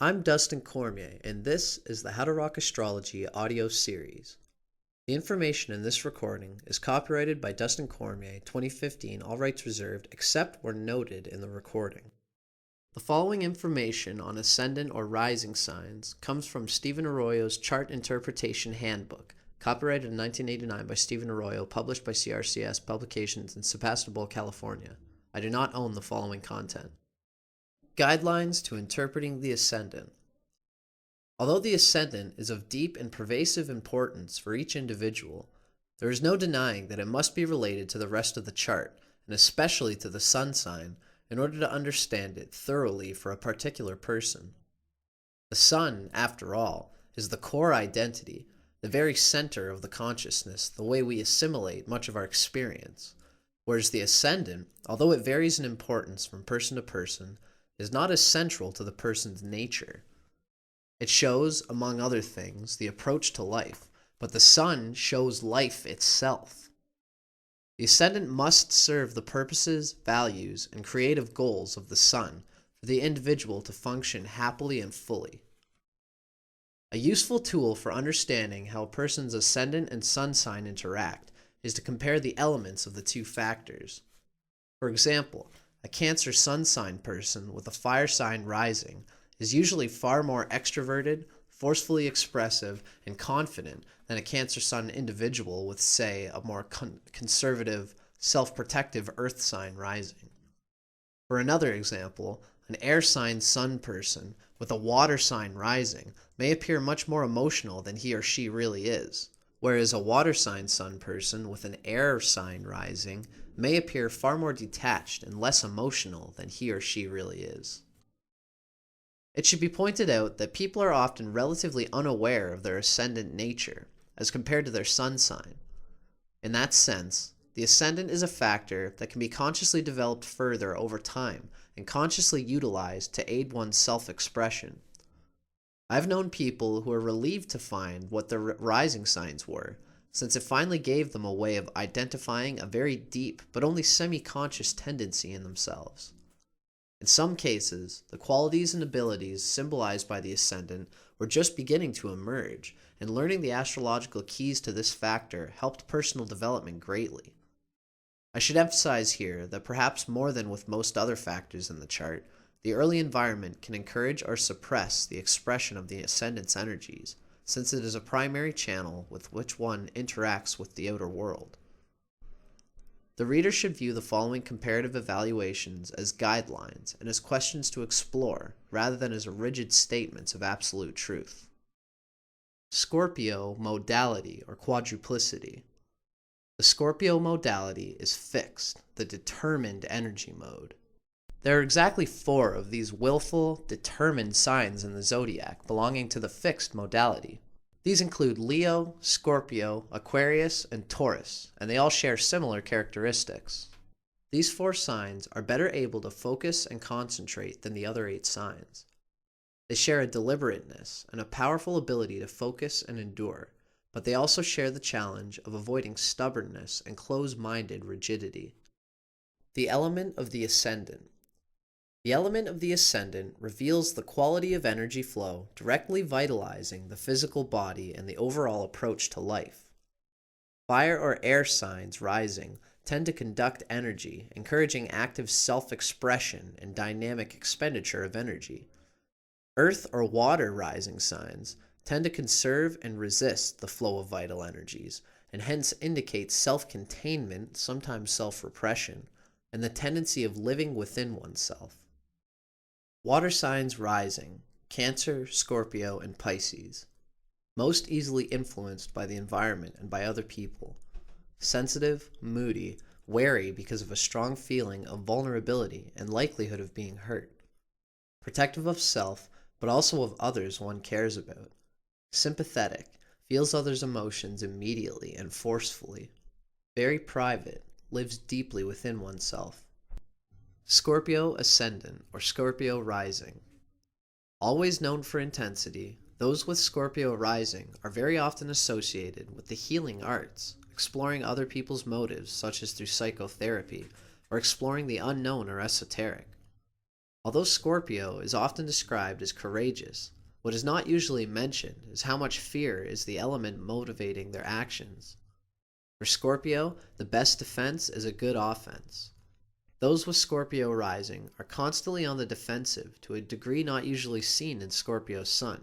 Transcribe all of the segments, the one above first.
I'm Dustin Cormier, and this is the How to Rock Astrology audio series. The information in this recording is copyrighted by Dustin Cormier, 2015, all rights reserved, except where noted in the recording. The following information on ascendant or rising signs comes from Stephen Arroyo's Chart Interpretation Handbook, copyrighted in 1989 by Stephen Arroyo, published by CRCS Publications in Sebastopol, California. I do not own the following content. Guidelines to interpreting the ascendant. Although the ascendant is of deep and pervasive importance for each individual, there is no denying that it must be related to the rest of the chart, and especially to the sun sign, in order to understand it thoroughly for a particular person. The sun, after all, is the core identity, the very center of the consciousness, the way we assimilate much of our experience, whereas the ascendant, although it varies in importance from person to person, is not as central to the person's nature. It shows, among other things, the approach to life, but the sun shows life itself. The ascendant must serve the purposes, values, and creative goals of the sun for the individual to function happily and fully. A useful tool for understanding how a person's ascendant and sun sign interact is to compare the elements of the two factors. For example, a Cancer sun sign person with a fire sign rising is usually far more extroverted, forcefully expressive, and confident than a Cancer sun individual with, say, a more conservative, self-protective earth sign rising. For another example, an air sign sun person with a water sign rising may appear much more emotional than he or she really is, whereas a water sign sun person with an air sign rising may appear far more detached and less emotional than he or she really is. It should be pointed out that people are often relatively unaware of their ascendant nature as compared to their sun sign. In that sense, the ascendant is a factor that can be consciously developed further over time and consciously utilized to aid one's self-expression. I've known people who are relieved to find what their rising signs were, since it finally gave them a way of identifying a very deep but only semi-conscious tendency in themselves. In some cases, the qualities and abilities symbolized by the ascendant were just beginning to emerge, and learning the astrological keys to this factor helped personal development greatly. I should emphasize here that perhaps more than with most other factors in the chart, the early environment can encourage or suppress the expression of the ascendant's energies, since it is a primary channel with which one interacts with the outer world. The reader should view the following comparative evaluations as guidelines and as questions to explore, rather than as rigid statements of absolute truth. Scorpio Modality or Quadruplicity. The Scorpio Modality is fixed, the determined energy mode. There are exactly 4 of these willful, determined signs in the zodiac belonging to the fixed modality. These include Leo, Scorpio, Aquarius, and Taurus, and they all share similar characteristics. These 4 signs are better able to focus and concentrate than the other 8 signs. They share a deliberateness and a powerful ability to focus and endure, but they also share the challenge of avoiding stubbornness and close-minded rigidity. The element of the ascendant. The element of the ascendant reveals the quality of energy flow directly vitalizing the physical body and the overall approach to life. Fire or air signs rising tend to conduct energy, encouraging active self-expression and dynamic expenditure of energy. Earth or water rising signs tend to conserve and resist the flow of vital energies, and hence indicate self-containment, sometimes self-repression, and the tendency of living within oneself. Water signs rising, Cancer, Scorpio, and Pisces. Most easily influenced by the environment and by other people. Sensitive, moody, wary because of a strong feeling of vulnerability and likelihood of being hurt. Protective of self, but also of others one cares about. Sympathetic, feels others' emotions immediately and forcefully. Very private, lives deeply within oneself. Scorpio Ascendant or Scorpio Rising. Always known for intensity, those with Scorpio Rising are very often associated with the healing arts, exploring other people's motives such as through psychotherapy, or exploring the unknown or esoteric. Although Scorpio is often described as courageous, what is not usually mentioned is how much fear is the element motivating their actions. For Scorpio, the best defense is a good offense. Those with Scorpio rising are constantly on the defensive to a degree not usually seen in Scorpio's sun.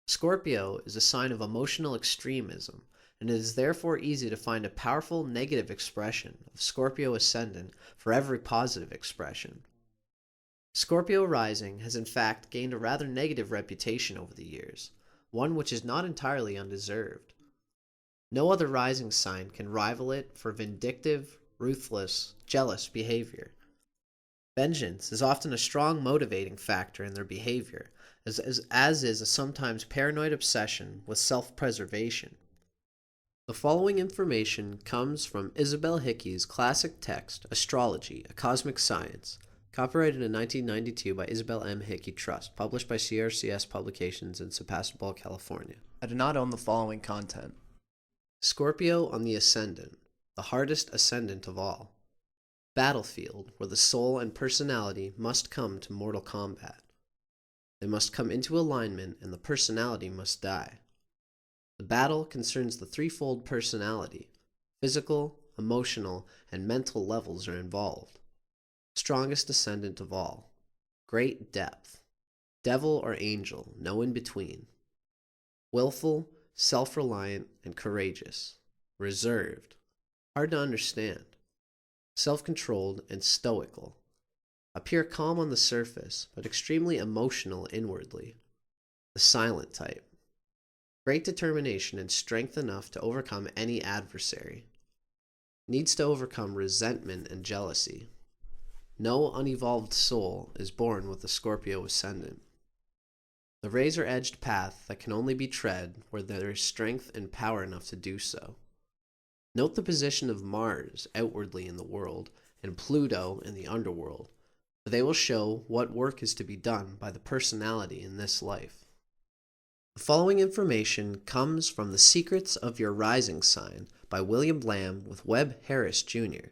Scorpio is a sign of emotional extremism, and it is therefore easy to find a powerful negative expression of Scorpio Ascendant for every positive expression. Scorpio rising has in fact gained a rather negative reputation over the years, one which is not entirely undeserved. No other rising sign can rival it for vindictive, ruthless, jealous behavior. Vengeance is often a strong motivating factor in their behavior, as is a sometimes paranoid obsession with self-preservation. The following information comes from Isabel Hickey's classic text, Astrology, A Cosmic Science, copyrighted in 1992 by Isabel M. Hickey Trust, published by CRCS Publications in Sebastopol, California. I do not own the following content. Scorpio on the Ascendant, the hardest ascendant of all. Battlefield where the soul and personality must come to mortal combat. They must come into alignment and the personality must die. The battle concerns the threefold personality. Physical, emotional, and mental levels are involved. Strongest ascendant of all. Great depth. Devil or angel, no in between. Willful, self-reliant, and courageous. Reserved. Hard to understand. Self-controlled and stoical. Appear calm on the surface, but extremely emotional inwardly. The silent type. Great determination and strength enough to overcome any adversary. Needs to overcome resentment and jealousy. No unevolved soul is born with a Scorpio ascendant. The razor-edged path that can only be tread where there is strength and power enough to do so. Note the position of Mars outwardly in the world and Pluto in the underworld, for they will show what work is to be done by the personality in this life. The following information comes from The Secrets of Your Rising Sign by William Lamb with Webb Harris Jr.,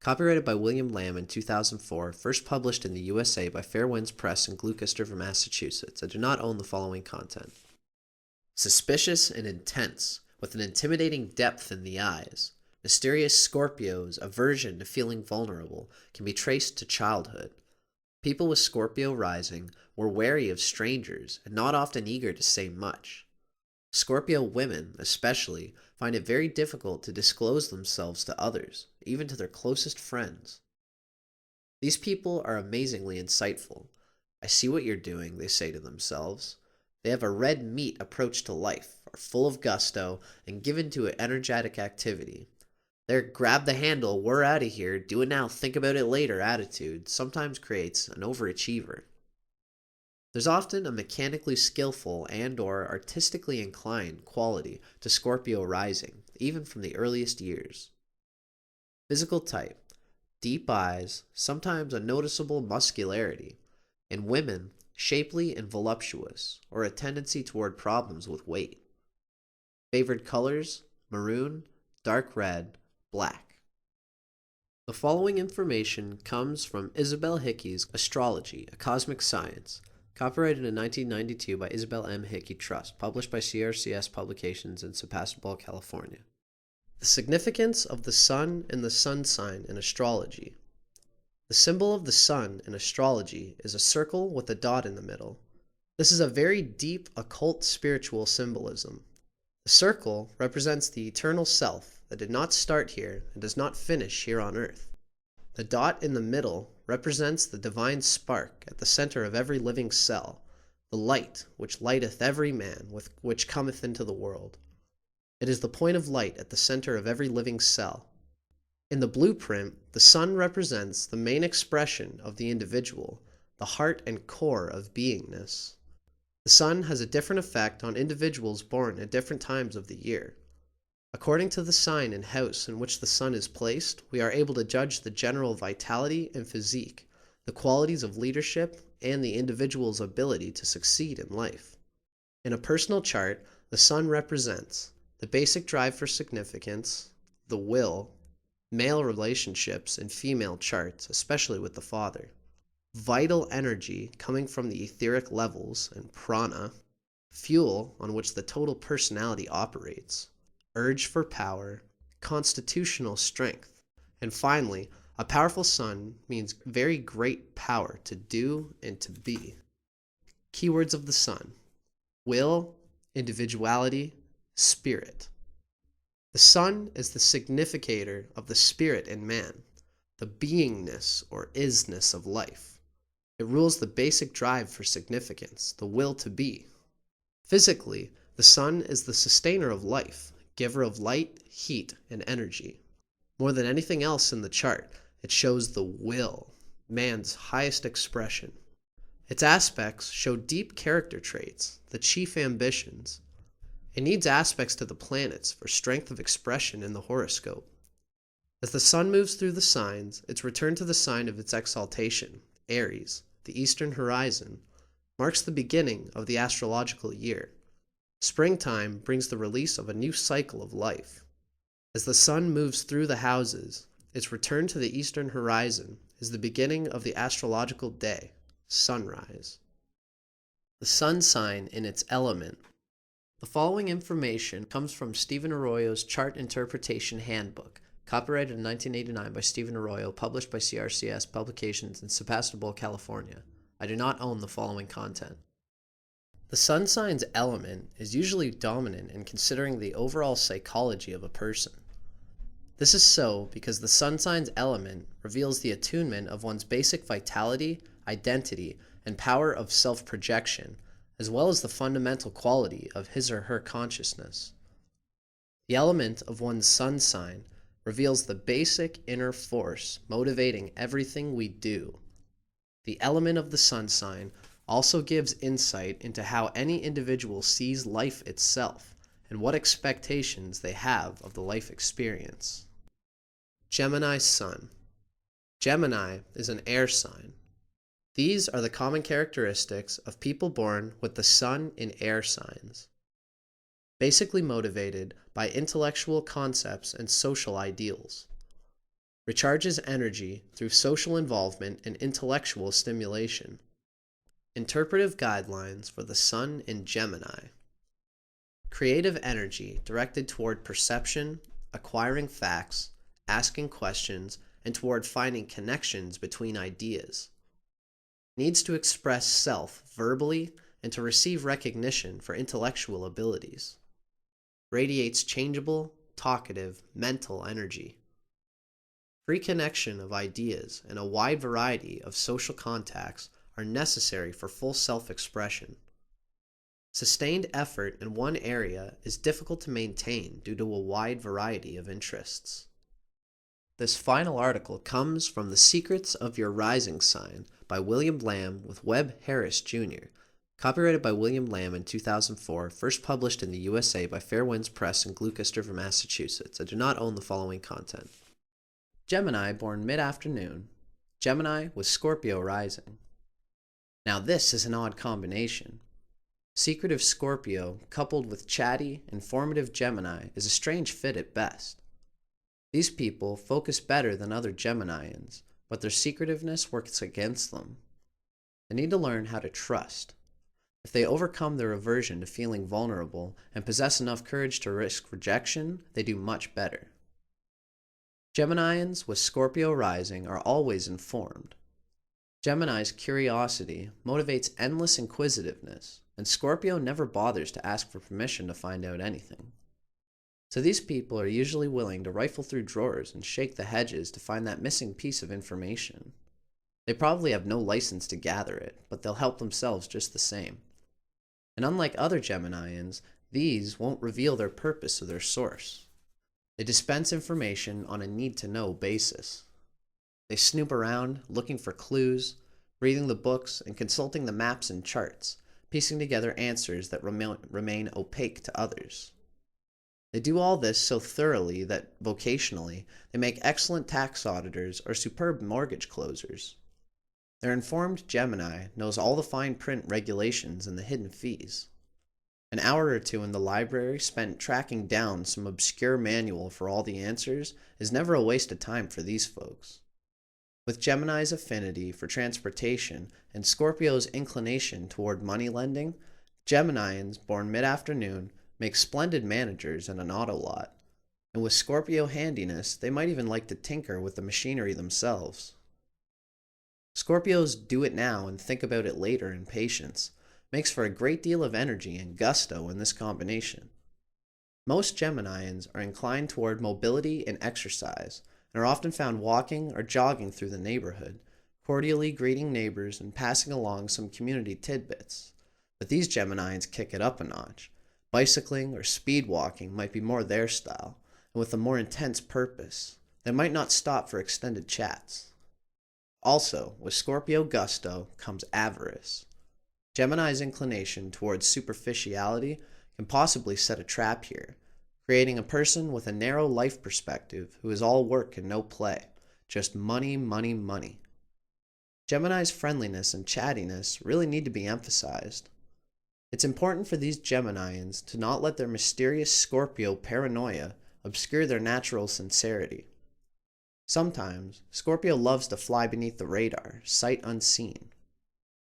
copyrighted by William Lamb in 2004, first published in the USA by Fair Winds Press in Gloucester, Massachusetts. I do not own the following content. Suspicious and intense, with an intimidating depth in the eyes, mysterious Scorpios' aversion to feeling vulnerable can be traced to childhood. People with Scorpio rising were wary of strangers and not often eager to say much. Scorpio women, especially, find it very difficult to disclose themselves to others, even to their closest friends. These people are amazingly insightful. I see what you're doing, they say to themselves. They have a red meat approach to life, are full of gusto, and given to energetic activity. Their grab the handle, we're out of here, do it now, think about it later attitude sometimes creates an overachiever. There's often a mechanically skillful and/or artistically inclined quality to Scorpio rising, even from the earliest years. Physical type: deep eyes, sometimes a noticeable muscularity. In women, shapely and voluptuous, or a tendency toward problems with weight. Favored colors: maroon, dark red, black. The following information comes from Isabel Hickey's Astrology, A Cosmic Science, copyrighted in 1992 by Isabel M. Hickey Trust, published by CRCS Publications in Sebastopol, California. The significance of the Sun and the Sun sign in astrology. The symbol of the Sun in astrology is a circle with a dot in the middle. This is a very deep occult spiritual symbolism. The circle represents the eternal self that did not start here and does not finish here on earth. The dot in the middle represents the divine spark at the center of every living cell, the light which lighteth every man which cometh into the world. It is the point of light at the center of every living cell. In the blueprint, the sun represents the main expression of the individual, the heart and core of beingness. The sun has a different effect on individuals born at different times of the year. According to the sign and house in which the sun is placed, we are able to judge the general vitality and physique, the qualities of leadership, and the individual's ability to succeed in life. In a personal chart, the sun represents the basic drive for significance, the will, male relationships, and female charts, especially with the father. vital energy coming from the etheric levels and prana, fuel on which the total personality operates, urge for power, constitutional strength, and finally, a powerful sun means very great power to do and to be. Keywords of the sun: will, individuality, spirit. The sun is the significator of the spirit in man, the beingness or isness of life. It rules the basic drive for significance, the will to be. Physically, the sun is the sustainer of life, giver of light, heat, and energy. More than anything else in the chart, it shows the will, man's highest expression. Its aspects show deep character traits, the chief ambitions. It needs aspects to the planets for strength of expression in the horoscope. As the sun moves through the signs, its return to the sign of its exaltation, Aries, the eastern horizon, marks the beginning of the astrological year. Springtime brings the release of a new cycle of life. As the sun moves through the houses, its return to the eastern horizon is the beginning of the astrological day, sunrise. The sun sign in its element. The following information comes from Stephen Arroyo's Chart Interpretation Handbook, copyrighted in 1989 by Stephen Arroyo, published by CRCS Publications in Sebastopol, California. I do not own the following content. The sun sign's element is usually dominant in considering the overall psychology of a person. This is so because the sun sign's element reveals the attunement of one's basic vitality, identity, and power of self-projection, as well as the fundamental quality of his or her consciousness. The element of one's sun sign reveals the basic inner force motivating everything we do. The element of the sun sign also gives insight into how any individual sees life itself and what expectations they have of the life experience. Gemini sun. Gemini is an air sign. These are the common characteristics of people born with the sun in air signs. Basically motivated by intellectual concepts and social ideals. Recharges energy through social involvement and intellectual stimulation. Interpretive guidelines for the sun in Gemini. Creative energy directed toward perception, acquiring facts, asking questions, and toward finding connections between ideas. Needs to express self verbally and to receive recognition for intellectual abilities. Radiates changeable, talkative, mental energy. Free connection of ideas and a wide variety of social contacts are necessary for full self-expression. Sustained effort in one area is difficult to maintain due to a wide variety of interests. This final article comes from The Secrets of Your Rising Sign by William Lamb with Webb Harris, Jr., copyrighted by William Lamb in 2004, first published in the USA by Fair Winds Press in Gloucester, Massachusetts. I do not own the following content. Gemini, born mid-afternoon. Gemini with Scorpio rising. Now this is an odd combination. Secretive Scorpio coupled with chatty, informative Gemini is a strange fit at best. These people focus better than other Geminians, but their secretiveness works against them. They need to learn how to trust. If they overcome their aversion to feeling vulnerable and possess enough courage to risk rejection, they do much better. Geminians with Scorpio rising are always informed. Gemini's curiosity motivates endless inquisitiveness, and Scorpio never bothers to ask for permission to find out anything. So these people are usually willing to rifle through drawers and shake the hedges to find that missing piece of information. They probably have no license to gather it, but they'll help themselves just the same. And unlike other Geminians, these won't reveal their purpose or their source. They dispense information on a need-to-know basis. They snoop around, looking for clues, reading the books, and consulting the maps and charts, piecing together answers that remain opaque to others. They do all this so thoroughly that, vocationally, they make excellent tax auditors or superb mortgage closers. Their informed Gemini knows all the fine print regulations and the hidden fees. An hour or two in the library spent tracking down some obscure manual for all the answers is never a waste of time for these folks. With Gemini's affinity for transportation and Scorpio's inclination toward money lending, Geminians born mid-afternoon make splendid managers in an auto lot. And with Scorpio handiness, they might even like to tinker with the machinery themselves. Scorpio's do it now and think about it later impatience makes for a great deal of energy and gusto in this combination. Most Geminians are inclined toward mobility and exercise, and are often found walking or jogging through the neighborhood, cordially greeting neighbors and passing along some community tidbits. But these Geminians kick it up a notch. Bicycling or speed walking might be more their style, and with a more intense purpose. They might not stop for extended chats. Also, with Scorpio gusto comes avarice. Gemini's inclination towards superficiality can possibly set a trap here, creating a person with a narrow life perspective who is all work and no play, just money, money, money. Gemini's friendliness and chattiness really need to be emphasized. It's important for these Geminians to not let their mysterious Scorpio paranoia obscure their natural sincerity. Sometimes, Scorpio loves to fly beneath the radar, sight unseen.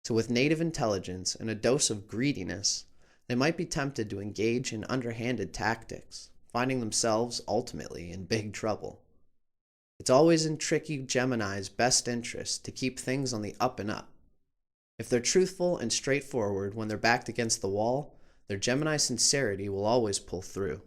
So with native intelligence and a dose of greediness, they might be tempted to engage in underhanded tactics, finding themselves ultimately in big trouble. It's always in tricky Gemini's best interest to keep things on the up and up. If they're truthful and straightforward when they're backed against the wall, their Gemini sincerity will always pull through.